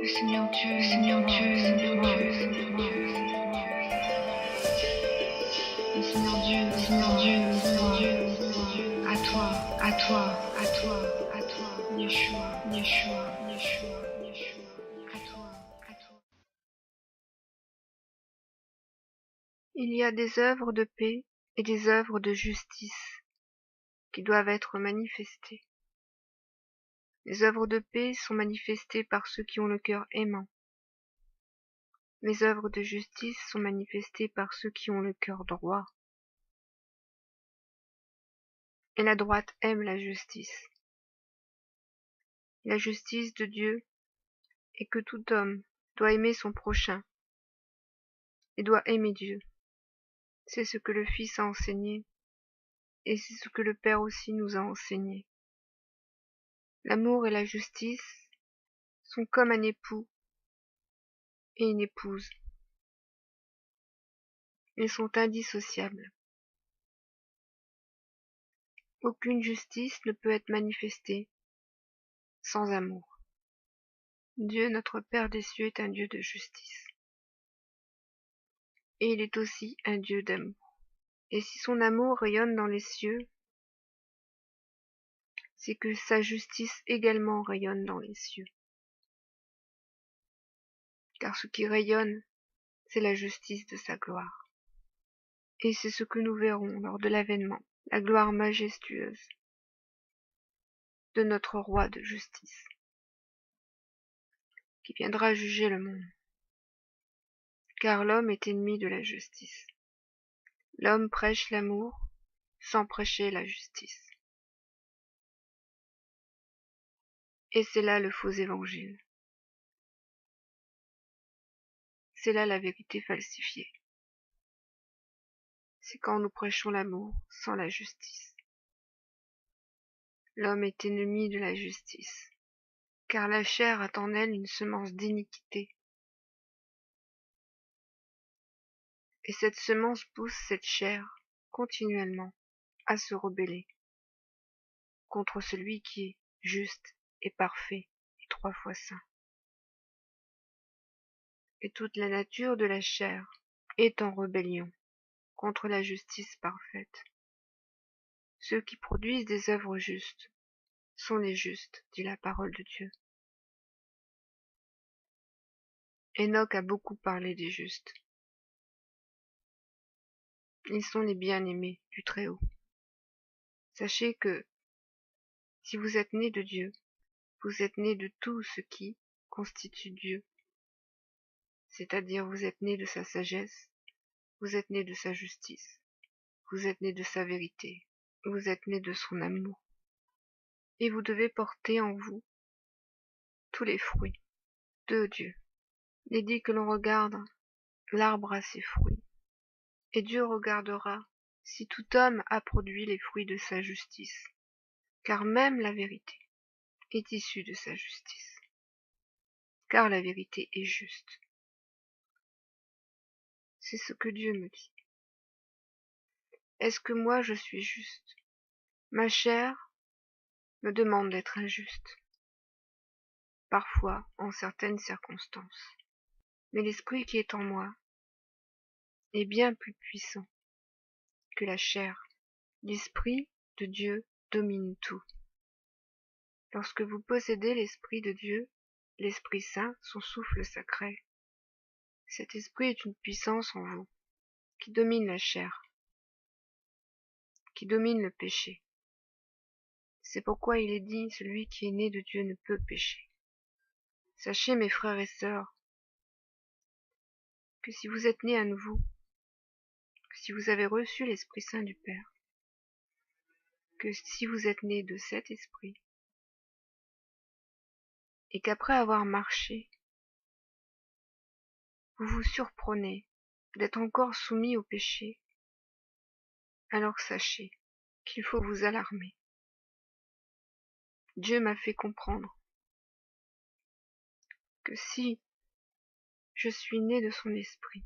Le Seigneur Dieu, le Seigneur Dieu, le Seigneur Dieu, le Seigneur Dieu. Le Seigneur Dieu, le Seigneur Dieu, le Seigneur Dieu, le Seigneur Dieu. À toi, à toi, à toi, à toi. Yeshua, Yeshua, Yeshua, Yeshua. À toi, à toi. Il y a des œuvres de paix et des œuvres de justice qui doivent être manifestées. Les œuvres de paix sont manifestées par ceux qui ont le cœur aimant. Les œuvres de justice sont manifestées par ceux qui ont le cœur droit. Et la droite aime la justice. La justice de Dieu est que tout homme doit aimer son prochain et doit aimer Dieu. C'est ce que le Fils a enseigné et c'est ce que le Père aussi nous a enseigné. L'amour et la justice sont comme un époux et une épouse. Ils sont indissociables. Aucune justice ne peut être manifestée sans amour. Dieu, notre Père des cieux, est un Dieu de justice. Et il est aussi un Dieu d'amour. Et si son amour rayonne dans les cieux, c'est que sa justice également rayonne dans les cieux. Car ce qui rayonne, c'est la justice de sa gloire. Et c'est ce que nous verrons lors de l'avènement, la gloire majestueuse de notre roi de justice, qui viendra juger le monde. Car l'homme est ennemi de la justice. L'homme prêche l'amour sans prêcher la justice. Et c'est là le faux évangile. C'est là la vérité falsifiée. C'est quand nous prêchons l'amour sans la justice. L'homme est ennemi de la justice, car la chair a en elle une semence d'iniquité. Et cette semence pousse cette chair continuellement à se rebeller contre celui qui est juste et parfait et 3 fois saint. Et toute la nature de la chair est en rébellion contre la justice parfaite. Ceux qui produisent des œuvres justes sont les justes, dit la parole de Dieu. Enoch a beaucoup parlé des justes. Ils sont les bien-aimés du Très-Haut. Sachez que si vous êtes nés de Dieu, vous êtes nés de tout ce qui constitue Dieu. C'est-à-dire vous êtes nés de sa sagesse, vous êtes nés de sa justice, vous êtes nés de sa vérité, vous êtes nés de son amour. Et vous devez porter en vous tous les fruits de Dieu. Il est dit que l'on regarde l'arbre à ses fruits. Et Dieu regardera si tout homme a produit les fruits de sa justice. Car même la vérité est issue de sa justice. Car la vérité est juste. C'est ce que Dieu me dit. Est-ce que moi je suis juste? Ma chair me demande d'être injuste. Parfois, en certaines circonstances. Mais l'esprit qui est en moi est bien plus puissant que la chair. L'esprit de Dieu domine tout. Lorsque vous possédez l'esprit de Dieu, l'Esprit Saint, son souffle sacré, cet esprit est une puissance en vous, qui domine la chair, qui domine le péché. C'est pourquoi il est dit, celui qui est né de Dieu ne peut pécher. Sachez, mes frères et sœurs, que si vous êtes nés à nouveau, que si vous avez reçu l'Esprit Saint du Père, que si vous êtes nés de cet esprit, et qu'après avoir marché, vous vous surprenez d'être encore soumis au péché, alors sachez qu'il faut vous alarmer. Dieu m'a fait comprendre que si je suis né de son esprit,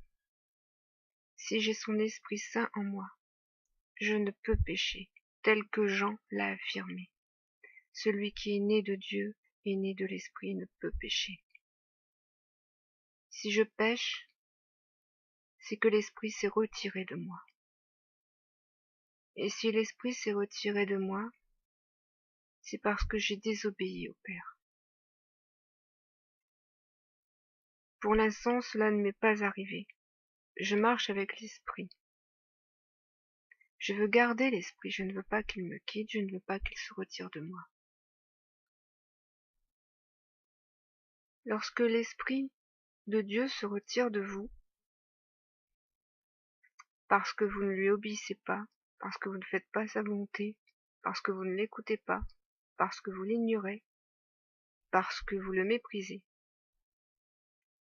si j'ai son Esprit Saint en moi, je ne peux pécher, tel que Jean l'a affirmé. Celui qui est né de Dieu et né de l'Esprit ne peut pécher. Si je pêche, c'est que l'Esprit s'est retiré de moi. Et si l'Esprit s'est retiré de moi, c'est parce que j'ai désobéi au Père. Pour l'instant, cela ne m'est pas arrivé. Je marche avec l'Esprit. Je veux garder l'Esprit, je ne veux pas qu'il me quitte, je ne veux pas qu'il se retire de moi. Lorsque l'Esprit de Dieu se retire de vous, parce que vous ne lui obéissez pas, parce que vous ne faites pas sa volonté, parce que vous ne l'écoutez pas, parce que vous l'ignorez, parce que vous le méprisez,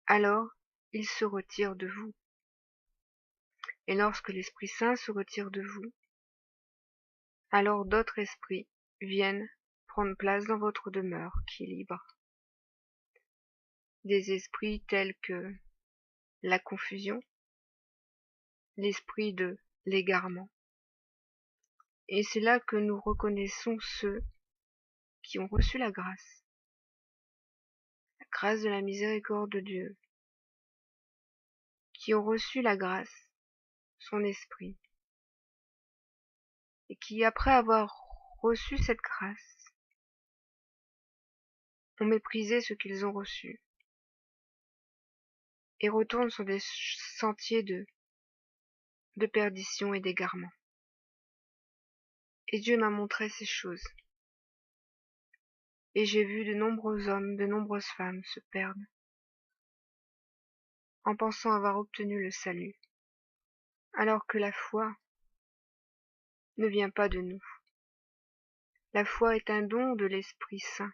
alors il se retire de vous. Et lorsque l'Esprit Saint se retire de vous, alors d'autres esprits viennent prendre place dans votre demeure qui est libre. Des esprits tels que la confusion, l'esprit de l'égarement. Et c'est là que nous reconnaissons ceux qui ont reçu la grâce de la miséricorde de Dieu, qui ont reçu la grâce, son esprit, et qui, après avoir reçu cette grâce, ont méprisé ce qu'ils ont reçu, et retournent sur des sentiers de perdition et d'égarement. Et Dieu m'a montré ces choses. Et j'ai vu de nombreux hommes, de nombreuses femmes se perdre, en pensant avoir obtenu le salut, alors que la foi ne vient pas de nous. La foi est un don de l'Esprit Saint.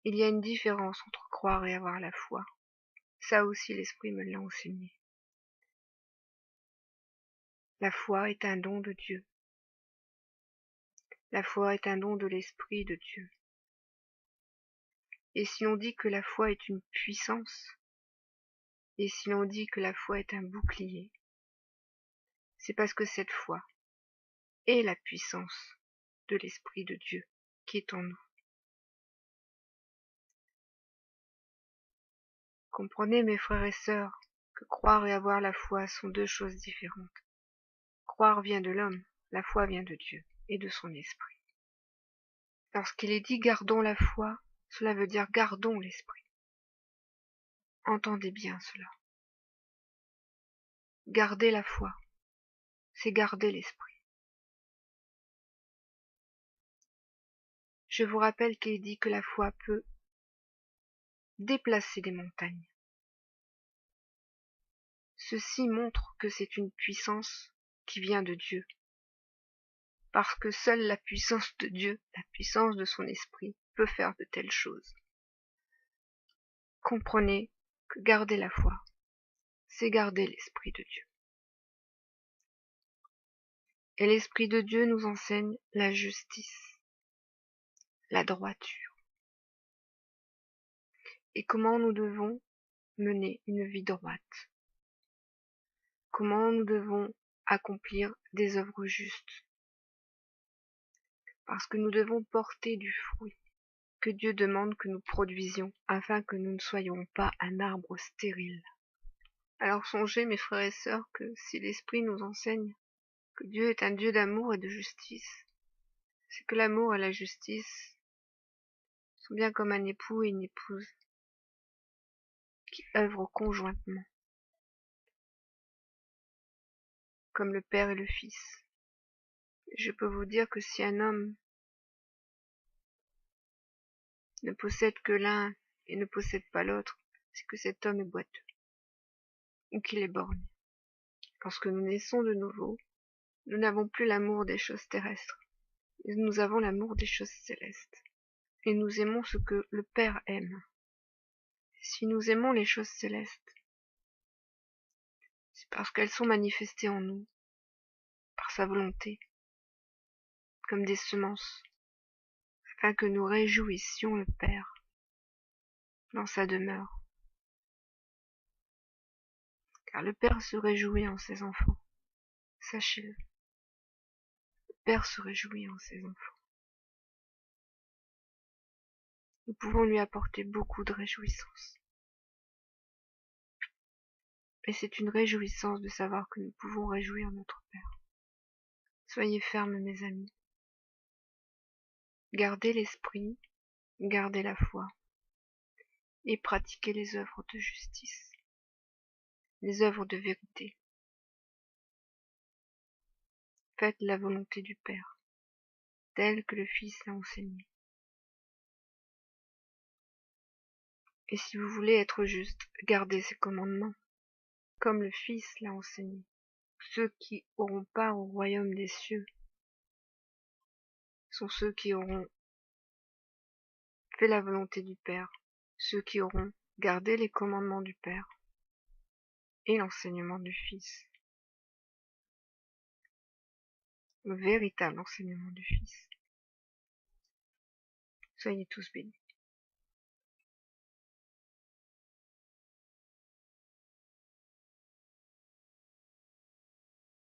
Il y a une différence entre croire et avoir la foi. Ça aussi, l'Esprit me l'a enseigné. La foi est un don de Dieu. La foi est un don de l'Esprit de Dieu. Et si l'on dit que la foi est une puissance, et si l'on dit que la foi est un bouclier, c'est parce que cette foi est la puissance de l'Esprit de Dieu qui est en nous. Comprenez, mes frères et sœurs, que croire et avoir la foi sont deux choses différentes. Croire vient de l'homme, la foi vient de Dieu et de son esprit. Lorsqu'il est dit gardons la foi, cela veut dire gardons l'esprit. Entendez bien cela. Garder la foi, c'est garder l'esprit. Je vous rappelle qu'il est dit que la foi peut déplacer des montagnes. Ceci montre que c'est une puissance qui vient de Dieu. Parce que seule la puissance de Dieu, la puissance de son esprit, peut faire de telles choses. Comprenez que garder la foi, c'est garder l'esprit de Dieu. Et l'esprit de Dieu nous enseigne la justice, la droiture, et comment nous devons mener une vie droite, comment nous devons accomplir des œuvres justes, parce que nous devons porter du fruit que Dieu demande que nous produisions, afin que nous ne soyons pas un arbre stérile. Alors songez, mes frères et sœurs, que si l'Esprit nous enseigne que Dieu est un Dieu d'amour et de justice, c'est que l'amour et la justice sont bien comme un époux et une épouse qui œuvrent conjointement, comme le Père et le Fils. Je peux vous dire que si un homme ne possède que l'un et ne possède pas l'autre, c'est que cet homme est boiteux, ou qu'il est borné. Lorsque nous naissons de nouveau, nous n'avons plus l'amour des choses terrestres, mais nous avons l'amour des choses célestes. Et nous aimons ce que le Père aime. Si nous aimons les choses célestes, c'est parce qu'elles sont manifestées en nous, par sa volonté, comme des semences, afin que nous réjouissions le Père dans sa demeure. Car le Père se réjouit en ses enfants. Sachez-le. Le Père se réjouit en ses enfants. Nous pouvons lui apporter beaucoup de réjouissance. Et c'est une réjouissance de savoir que nous pouvons réjouir notre Père. Soyez fermes, mes amis. Gardez l'esprit, gardez la foi, et pratiquez les œuvres de justice, les œuvres de vérité. Faites la volonté du Père, telle que le Fils l'a enseignée. Et si vous voulez être juste, gardez ses commandements, comme le Fils l'a enseigné. Ceux qui auront part au royaume des cieux sont ceux qui auront fait la volonté du Père, ceux qui auront gardé les commandements du Père et l'enseignement du Fils, le véritable enseignement du Fils. Soyez tous bénis.